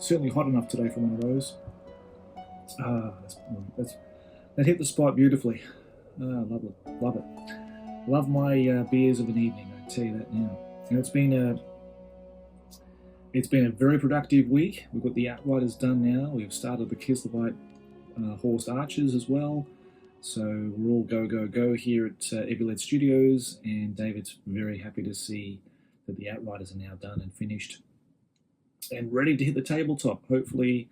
certainly hot enough today for one of those. That hit the spot beautifully. Love it. Love my beers of an evening, I tell you that now. And it's been a very productive week. We've got the Outriders done now. We've started the Kislevites Horse Archers as well. So we're all go here at Eavylead Studios, and David's very happy to see that the Outriders are now done and finished and ready to hit the tabletop. Hopefully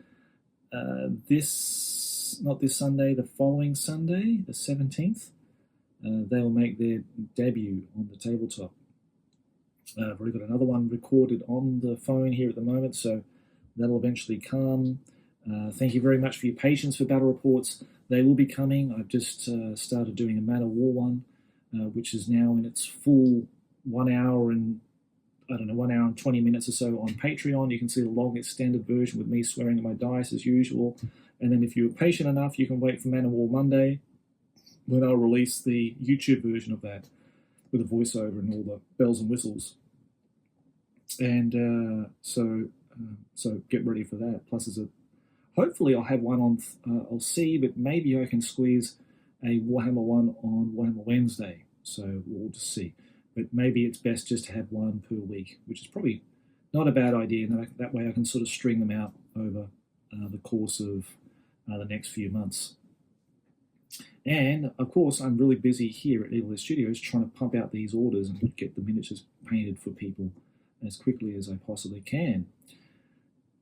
not this Sunday, the following Sunday, the 17th, they'll make their debut on the tabletop. I've already got another one recorded on the phone here at the moment, so that'll eventually come. Thank you very much for your patience for battle reports. They will be coming. I've just started doing a Man of War one, which is now in its full 1 hour and 20 minutes or so on Patreon. You can see the long extended version with me swearing at my dice as usual. And then if you're patient enough, you can wait for Man of War Monday, when I'll release the YouTube version of that with a voiceover and all the bells and whistles. And so get ready for that. Plus, hopefully I'll have one on, I'll see, but maybe I can squeeze a Warhammer one on Warhammer Wednesday. So we'll just see. But maybe it's best just to have one per week, which is probably not a bad idea. And that way I can sort of string them out over the course of the next few months. And, of course, I'm really busy here at Eavylead Studios trying to pump out these orders and get the miniatures painted for people as quickly as I possibly can.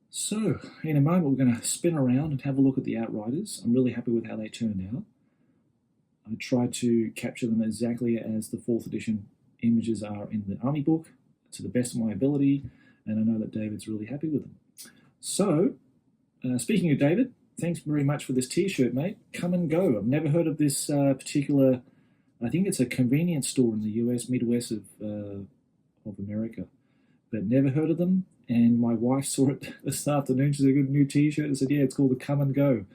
So, in a moment, we're going to spin around and have a look at the Outriders. I'm really happy with how they turned out. I tried to capture them exactly as the 4th edition images are in the army book, to the best of my ability, and I know that David's really happy with them. So, speaking of David, thanks very much for this t-shirt, mate. Come and go. I've never heard of this particular, I think it's a convenience store in the US, Midwest of America, but never heard of them. And my wife saw it this afternoon. She said, "A good new t-shirt." I said, "Yeah, it's called the Come and Go."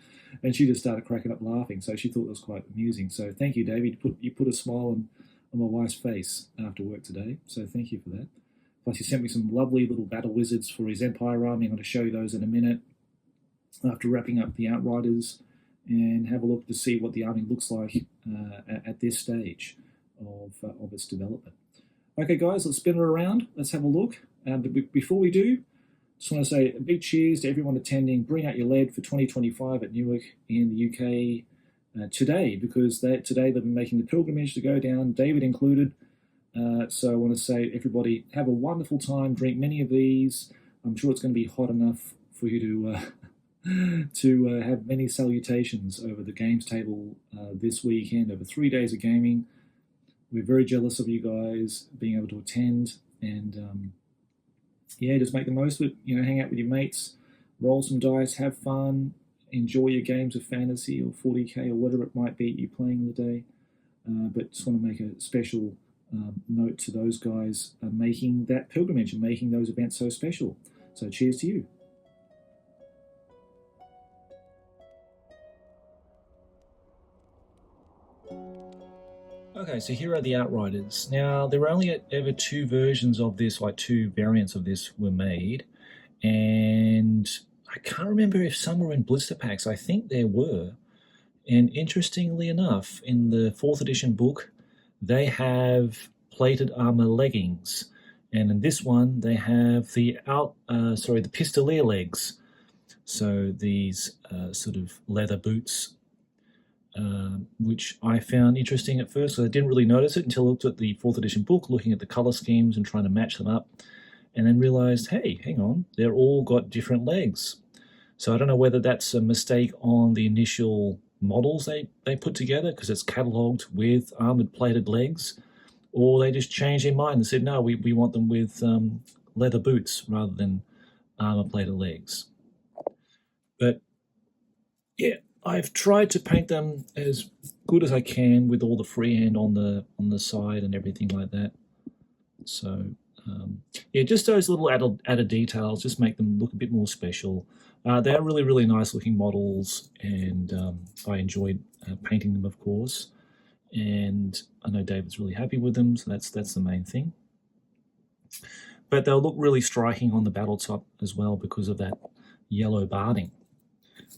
And she just started cracking up laughing. So she thought it was quite amusing. So thank you, David. You put a smile on my wife's face after work today. So thank you for that. Plus, he sent me some lovely little battle wizards for his Empire army. I'm going to show you those in a minute after wrapping up the Outriders and have a look to see what the army looks like at this stage of its development. Okay, guys, let's spin it around. Let's have a look. But before we do, just want to say a big cheers to everyone attending Bring Out Your Lead for 2025 at Newark in the UK today, because today they've been making the pilgrimage to go down, David included. So I want to say, everybody, have a wonderful time. Drink many of these. I'm sure it's going to be hot enough for you to have many salutations over the games table this weekend, over 3 days of gaming. We're very jealous of you guys being able to attend, and just make the most of it. Hang out with your mates, roll some dice, have fun, enjoy your games of fantasy or 40k or whatever it might be you're playing in the day. But just want to make a special note to those guys making that pilgrimage and making those events so special. So cheers to you. Okay, so here are the Outriders. Now, there were only ever 2 versions of this, like 2 variants of this were made, and I can't remember if some were in blister packs. I think there were. And interestingly enough, in the 4th edition book, they have plated armor leggings, and in this one, they have the pistolier legs. So these sort of leather boots, which I found interesting at first. So I didn't really notice it until I looked at the 4th edition book, looking at the color schemes and trying to match them up, and then realized, hey, hang on, they're all got different legs. So I don't know whether that's a mistake on the initial models they put together, because it's catalogued with armored plated legs, or they just changed their mind and said, no, we want them with leather boots rather than armor plated legs. But yeah, I've tried to paint them as good as I can with all the freehand on the side and everything like that. So just those little added details just make them look a bit more special. They are really, really nice looking models, and I enjoyed painting them, of course. And I know David's really happy with them, so that's the main thing. But they'll look really striking on the battletop as well because of that yellow barding,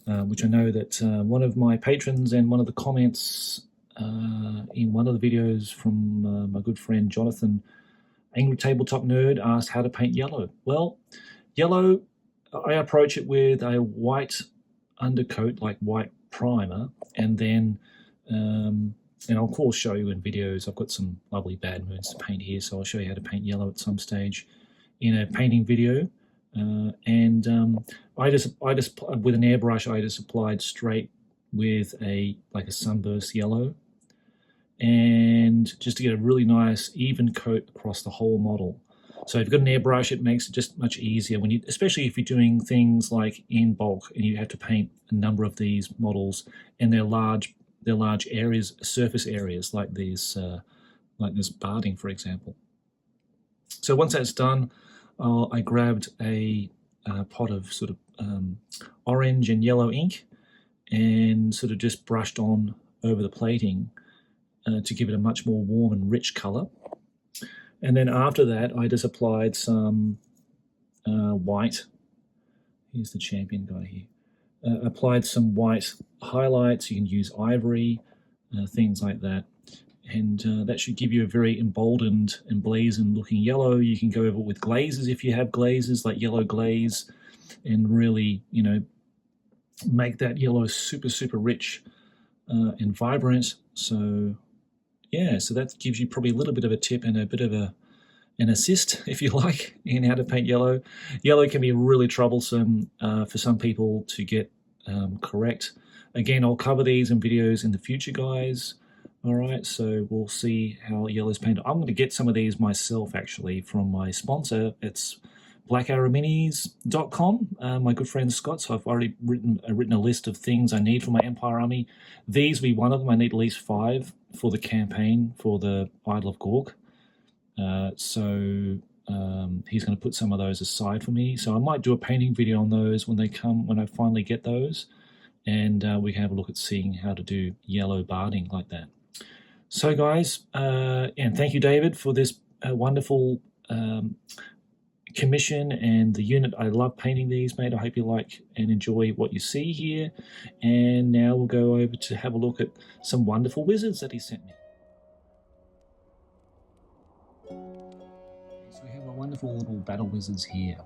which I know that one of my patrons and one of the comments in one of the videos from my good friend Jonathan, Angry Tabletop Nerd, asked how to paint yellow. Well, yellow, I approach it with a white undercoat, like white primer, and then, and I'll of course show you in videos. I've got some lovely bad moons to paint here, so I'll show you how to paint yellow at some stage in a painting video. I just with an airbrush, I just applied straight with a sunburst yellow, and just to get a really nice even coat across the whole model. So if you've got an airbrush, it makes it just much easier when you, especially if you're doing things like in bulk and you have to paint a number of these models, and they're large areas, surface areas like these, like this barding, for example. So once that's done, I grabbed a pot of sort of orange and yellow ink and sort of just brushed on over the plating to give it a much more warm and rich color. And then after that, I just applied some white. Here's the champion guy here. Applied some white highlights. You can use ivory, things like that. And that should give you a very emboldened, emblazoned looking yellow. You can go over with glazes if you have glazes, like yellow glaze, and really, make that yellow super, super rich and vibrant. So, yeah, so that gives you probably a little bit of a tip and a bit of an assist, if you like, in how to paint yellow. Yellow can be really troublesome for some people to get correct. Again, I'll cover these in videos in the future, guys. All right, so we'll see how yellow is painted. I'm going to get some of these myself, actually, from my sponsor. It's blackarrowminis.com, my good friend Scott. So I've already written a list of things I need for my Empire army. These will be one of them. I need at least 5 for the campaign for the Idol of Gork. So he's going to put some of those aside for me. So I might do a painting video on those when they come, when I finally get those. And we can have a look at seeing how to do yellow barding like that. So guys, and thank you, David, for this wonderful commission and the unit. I love painting these, mate. I hope you like and enjoy what you see here. And now we'll go over to have a look at some wonderful wizards that he sent me. So we have a wonderful little battle wizards here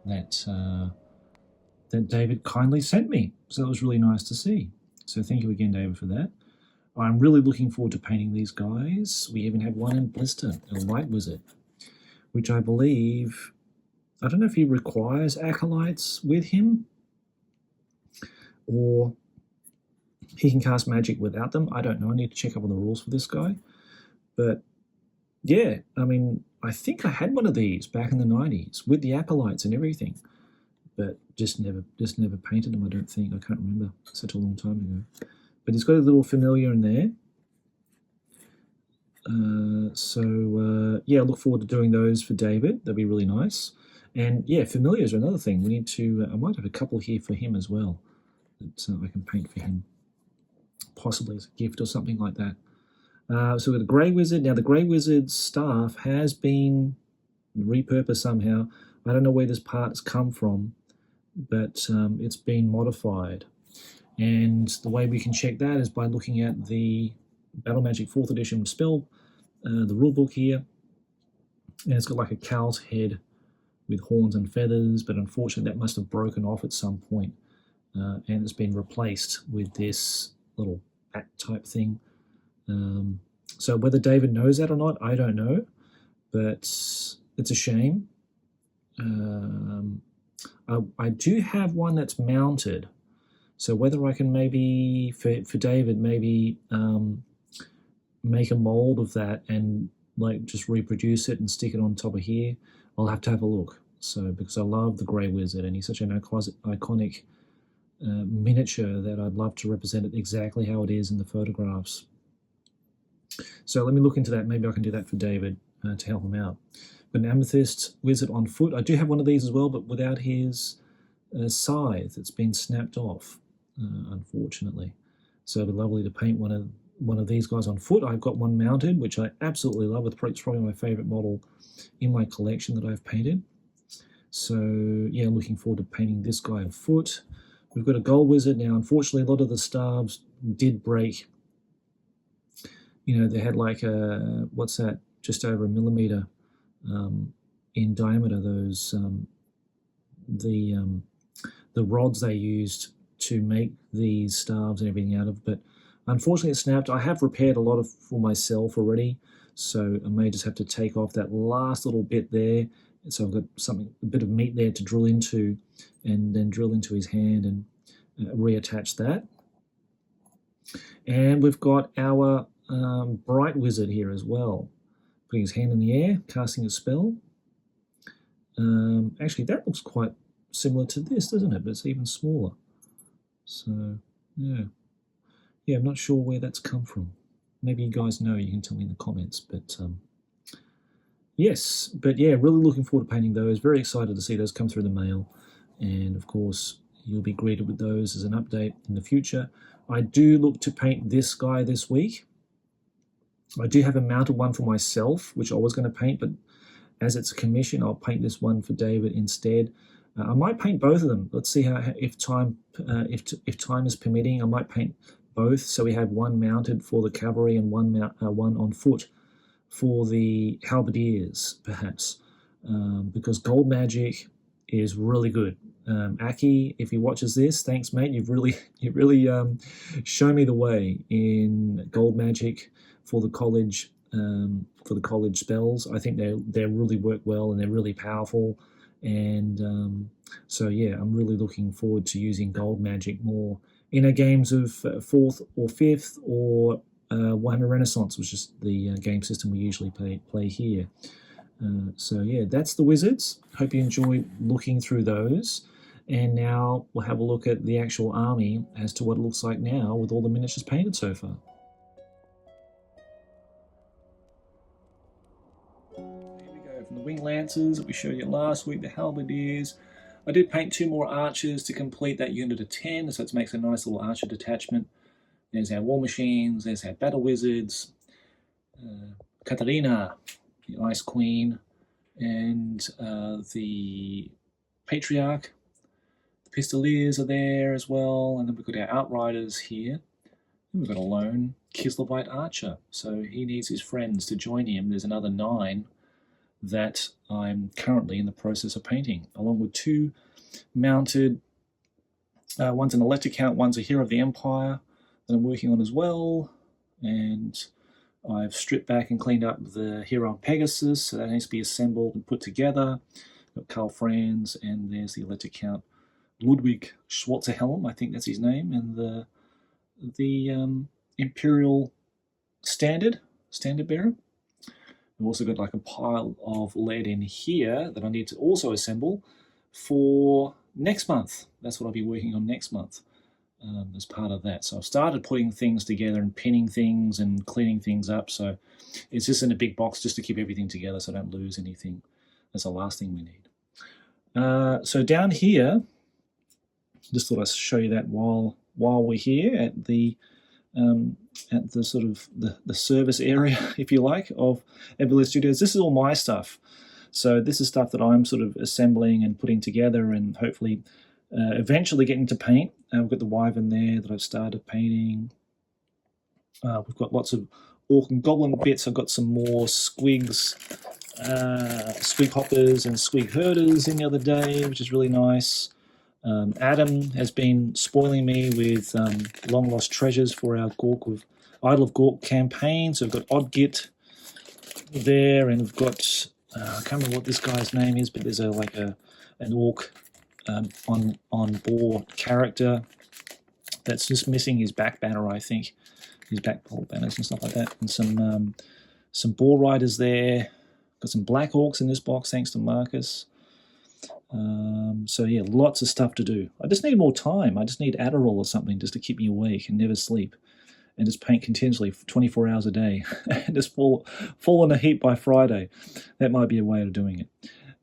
that David kindly sent me. So it was really nice to see. So thank you again, David, for that. I'm really looking forward to painting these guys. We even have one in blister, a light wizard, which I believe, I don't know if he requires acolytes with him or he can cast magic without them. I don't know. I need to check up on the rules for this guy. But yeah, I mean, I think I had one of these back in the 90s with the acolytes and everything, but just never painted them, I don't think. I can't remember. Such a long time ago. But he's got a little familiar in there. Yeah, I look forward to doing those for David. That'd be really nice. And yeah, familiars are another thing. We need to, I might have a couple here for him as well that I can paint for him, possibly as a gift or something like that. So we've got a Grey Wizard. Now the Grey Wizard's staff has been repurposed somehow. I don't know where this part's come from, but it's been modified. And the way we can check that is by looking at the Battle Magic 4th edition spell, the rulebook here. And it's got like a cow's head with horns and feathers, but unfortunately that must have broken off at some point. And it's been replaced with this little bat type thing. So whether David knows that or not, I don't know, but it's a shame. I do have one that's mounted. So whether I can maybe, for David, maybe make a mold of that and like just reproduce it and stick it on top of here, I'll have to have a look. So because I love the Grey Wizard and he's such an iconic miniature that I'd love to represent it exactly how it is in the photographs. So let me look into that. Maybe I can do that for David to help him out. But an Amethyst Wizard on foot. I do have one of these as well, but without his scythe. It's been snapped off. Unfortunately, so it'd be lovely to paint one of these guys on foot. I've got one mounted, which I absolutely love. It's probably my favorite model in my collection that I've painted. So yeah, looking forward to painting this guy on foot. We've got a gold wizard now. Unfortunately, a lot of the staves did break. You know, they had like a, what's that, just over 1 millimeter in diameter, those the rods they used to make these staves and everything out of. But unfortunately it snapped. I have repaired a lot of for myself already, so I may just have to take off that last little bit there. So I've got a bit of meat there to drill into, and then drill into his hand and reattach that. And we've got our bright wizard here as well, putting his hand in the air, casting a spell. Actually, that looks quite similar to this, doesn't it? But it's even smaller. So, yeah. Yeah, I'm not sure where that's come from. Maybe you guys know, you can tell me in the comments. But, yes. But, yeah, really looking forward to painting those. Very excited to see those come through the mail. And, of course, you'll be greeted with those as an update in the future. I do look to paint this guy this week. I do have a mounted one for myself, which I was going to paint, but as it's a commission, I'll paint this one for David instead. I might paint both of them. Let's see how if time is permitting. I might paint both, so we have one mounted for the cavalry and one on foot for the halberdiers, perhaps, because gold magic is really good. Aki, if he watches this, thanks, mate. You've really shown me the way in gold magic for the college spells. I think they really work well and they're really powerful. And so yeah, I'm really looking forward to using gold magic more in our games of 4th or 5th or Warhammer Renaissance, which is the game system we usually play here. So yeah, that's the wizards. Hope you enjoy looking through those. And now we'll have a look at the actual army as to what it looks like now with all the miniatures painted so far. Here we go, from the wing lancers that we showed you last week, the halberdiers. I did paint 2 more archers to complete that unit of 10, so it makes a nice little archer detachment. There's our war machines, there's our battle wizards, Katarina, the Ice Queen, and the Patriarch. The Pistoliers are there as well, and then we've got our Outriders here. And we've got a lone Kislevite archer, so he needs his friends to join him. There's another 9 that I'm currently in the process of painting, along with 2 mounted, one's an electric count, one's a Hero of the Empire that I'm working on as well, and I've stripped back and cleaned up the Hero of Pegasus, so that needs to be assembled and put together. Got Karl Franz, and there's the electric count Ludwig Schwarzerhelm, I think that's his name, and the Imperial Standard bearer. I've also got like a pile of lead in here that I need to also assemble for next month. That's what I'll be working on next month as part of that. So I've started putting things together and pinning things and cleaning things up. So it's just in a big box just to keep everything together so I don't lose anything. That's the last thing we need. So down here, just thought I'd show you that while we're here at the sort of the service area, if you like, of Eavylead Studios. This is all my stuff. So this is stuff that I'm sort of assembling and putting together and hopefully eventually getting to paint. We've got the Wyvern there that I've started painting. We've got lots of Orc and Goblin bits. I've got some more Squigs, Squig Hoppers and Squig Herders in the other day, which is really nice. Adam has been spoiling me with Long Lost Treasures for our Gork with Idol of Gork campaign. So we've got Odgit there, and we've got I can't remember what this guy's name is, but there's an orc on board character that's just missing his back banner, I think, his back pole banners and stuff like that, and some boar riders there. Got some black orcs in this box, thanks to Marcus. So yeah, lots of stuff to do. I just need more time. I just need Adderall or something just to keep me awake and never sleep, and just paint continuously for 24 hours a day and just fall in a heap by Friday. That might be a way of doing it.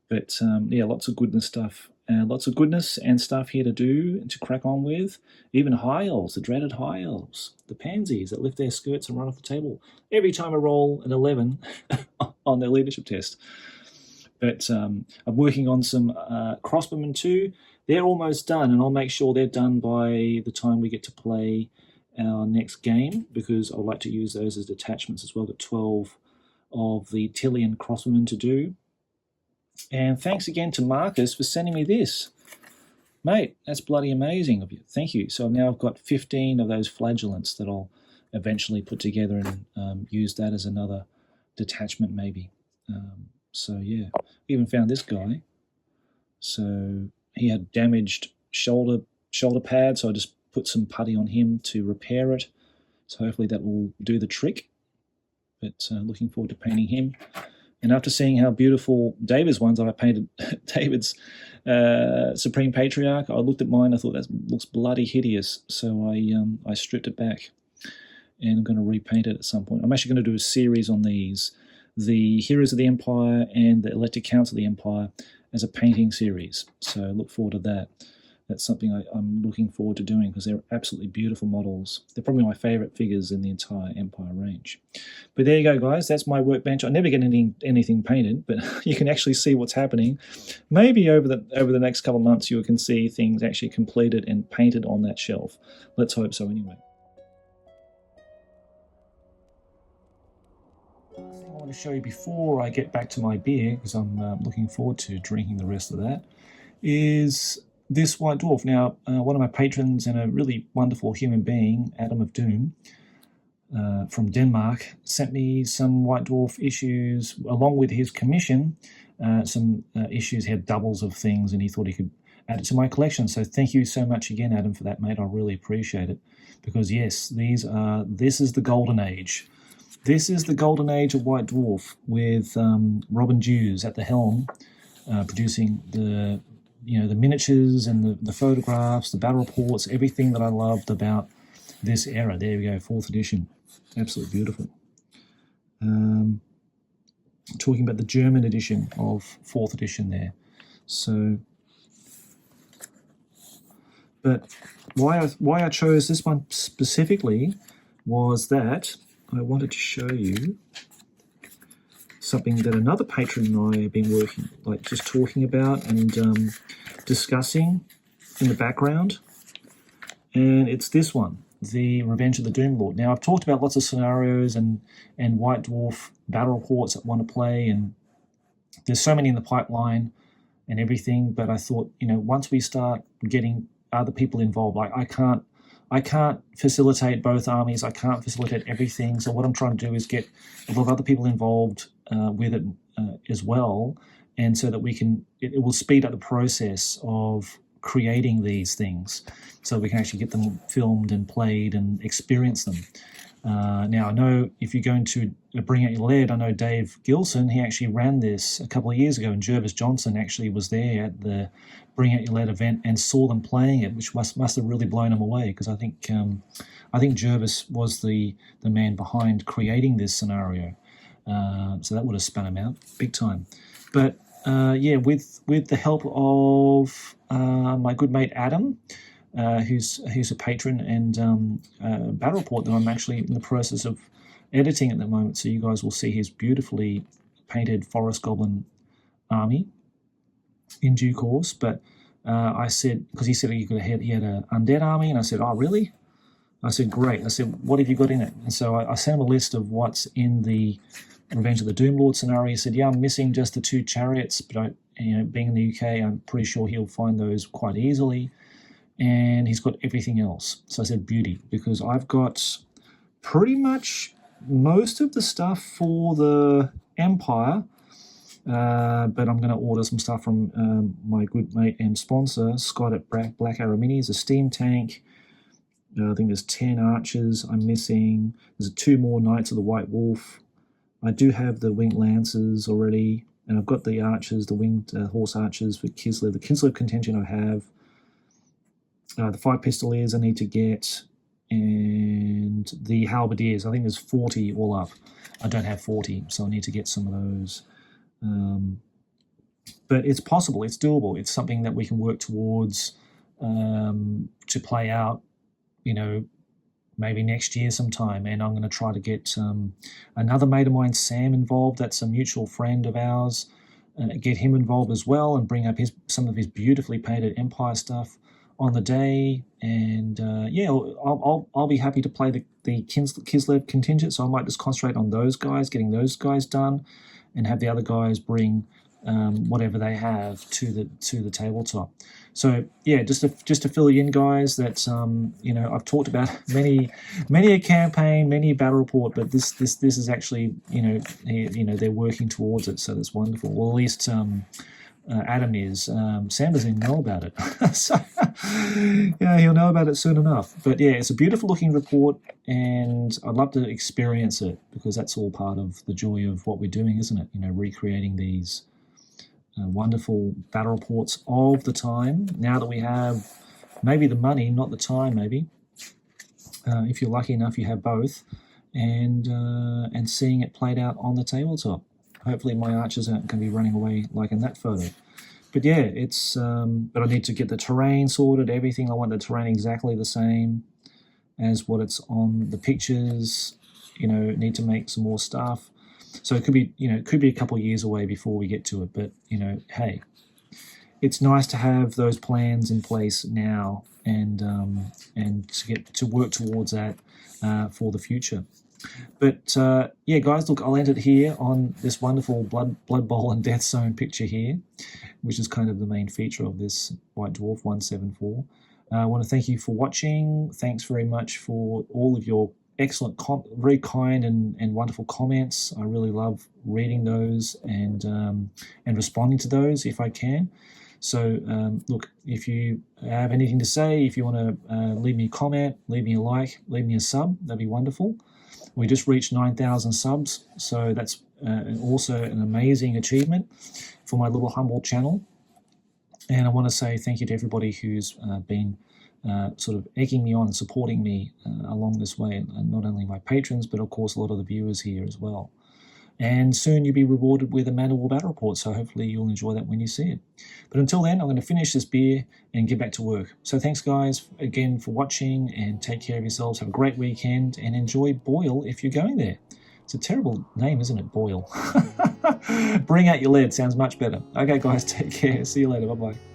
But yeah, lots of goodness stuff. Lots of goodness and stuff here to do and to crack on with. Even high elves, the dreaded high elves, the pansies that lift their skirts and run off the table every time I roll an 11 on their leadership test. But I'm working on some crossbowmen too. They're almost done, and I'll make sure they're done by the time we get to play our next game, because I'd like to use those as detachments as well. Got 12 of the Tillian crossbowmen to do. And thanks again to Marcus for sending me this. Mate, that's bloody amazing of you. Thank you. So now I've got 15 of those flagellants that I'll eventually put together and use that as another detachment maybe. So yeah, we even found this guy. So he had damaged shoulder pad, so I just put some putty on him to repair it. So hopefully that will do the trick. But looking forward to painting him. And after seeing how beautiful David's ones, I painted David's Supreme Patriarch. I looked at mine. I thought that looks bloody hideous. So I stripped it back, and I'm going to repaint it at some point. I'm actually going to do a series on these, the Heroes of the Empire and the Elected Counts of the Empire, as a painting series. So look forward to that. That's something I'm looking forward to doing, because they're absolutely beautiful models. They're probably my favourite figures in the entire Empire range. But there you go, guys. That's my workbench. I never get anything painted, but you can actually see what's happening. Maybe over the next couple of months, you can see things actually completed and painted on that shelf. Let's hope so anyway. Last thing I want to show you before I get back to my beer, because I'm looking forward to drinking the rest of that, is this White Dwarf. Now, one of my patrons and a really wonderful human being, Adam of Doom, from Denmark, sent me some White Dwarf issues along with his commission. Some issues, he had doubles of things, and he thought he could add it to my collection. So thank you so much again, Adam, for that, mate. I really appreciate it, because yes, this is the golden age. This is the golden age of White Dwarf, with Robin Dews at the helm, producing the miniatures and the photographs, the battle reports, everything that I loved about this era. There we go, 4th edition. Absolutely beautiful. Talking about the German edition of 4th edition there. So, but why I chose this one specifically was that I wanted to show you something that another patron and I have been just talking about and discussing in the background, and it's this one, the Revenge of the Doom Lord. Now, I've talked about lots of scenarios and White Dwarf battle reports that I want to play, and there's so many in the pipeline and everything, but I thought, once we start getting other people involved, like I can't facilitate both armies, I can't facilitate everything, so what I'm trying to do is get a lot of other people involved with it as well, and so that it will speed up the process of creating these things, so we can actually get them filmed and played and experience them. Now, I know if you're going to Bring Out Your Lead, I know Dave Gilson, he actually ran this a couple of years ago, and Jervis Johnson actually was there at the Bring Out Your Lead event and saw them playing it, which must have really blown him away, because I think Jervis was the man behind creating this scenario. So that would have spun him out big time. But with the help of my good mate Adam, who's a patron, and battle report that I'm actually in the process of editing at the moment, so you guys will see his beautifully painted Forest Goblin army in due course. But I said, because he said he had an undead army, and I said, oh really? I said, great. I said, what have you got in it? And so I sent him a list of what's in the Revenge of the Doom Lord scenario. He said, yeah, I'm missing just the 2 chariots, but being in the UK, I'm pretty sure he'll find those quite easily. And he's got everything else. So I said, beauty, because I've got pretty much most of the stuff for the Empire, but I'm going to order some stuff from my good mate and sponsor, Scott at Black Arrow Minis, a steam tank. I think there's 10 archers I'm missing. There's 2 more Knights of the White Wolf. I do have the Winged Lancers already, and I've got the archers, the Winged Horse Archers for Kislev. The Kislev contingent I have. The 5 Pistoliers I need to get, and the Halberdiers. I think there's 40 all up. I don't have 40, so I need to get some of those. But it's possible, it's doable. It's something that we can work towards to play out, maybe next year sometime. And I'm going to try to get another mate of mine, Sam, involved. That's a mutual friend of ours. get him involved as well and bring up some of his beautifully painted Empire stuff on the day. And yeah, I'll be happy to play the Kislev contingent, so I might just concentrate on those guys, getting those guys done, and have the other guys bring whatever they have to the tabletop. So yeah, just to fill you in, guys, that I've talked about many a campaign, many a battle report, but this is actually they're working towards it, so that's wonderful. Well, at least Adam is. Sam doesn't even know about it, so yeah, he'll know about it soon enough. But yeah, it's a beautiful looking report, and I'd love to experience it, because that's all part of the joy of what we're doing, isn't it? Recreating these wonderful battle reports of the time. Now that we have maybe the money, not the time, maybe. If you're lucky enough, you have both, and seeing it played out on the tabletop. Hopefully my archers aren't going to be running away like in that photo. But yeah, it's but I need to get the terrain sorted, everything. I want the terrain exactly the same as what it's on the pictures. Need to make some more stuff. So it could be, a couple of years away before we get to it. But, hey, it's nice to have those plans in place now and to get to work towards that for the future. But yeah, guys, look, I'll end it here on this wonderful Blood Bowl and Death Zone picture here, which is kind of the main feature of this White Dwarf 174. I want to thank you for watching. Thanks very much for all of your excellent, very kind and wonderful comments. I really love reading those and responding to those if I can. So look, if you have anything to say, if you want to leave me a comment, leave me a like, leave me a sub, that'd be wonderful. We just reached 9,000 subs, so that's also an amazing achievement for my little humble channel. And I want to say thank you to everybody who's been sort of egging me on and supporting me along this way, and not only my patrons, but of course a lot of the viewers here as well. And soon you'll be rewarded with a Man of War battle report, so hopefully you'll enjoy that when you see it. But until then, I'm going to finish this beer and get back to work. So thanks, guys, again for watching, and take care of yourselves. Have a great weekend, and enjoy Boyle if you're going there. It's a terrible name, isn't it, Boyle? Bring out your lead. Sounds much better. Okay, guys, take care. See you later. Bye-bye.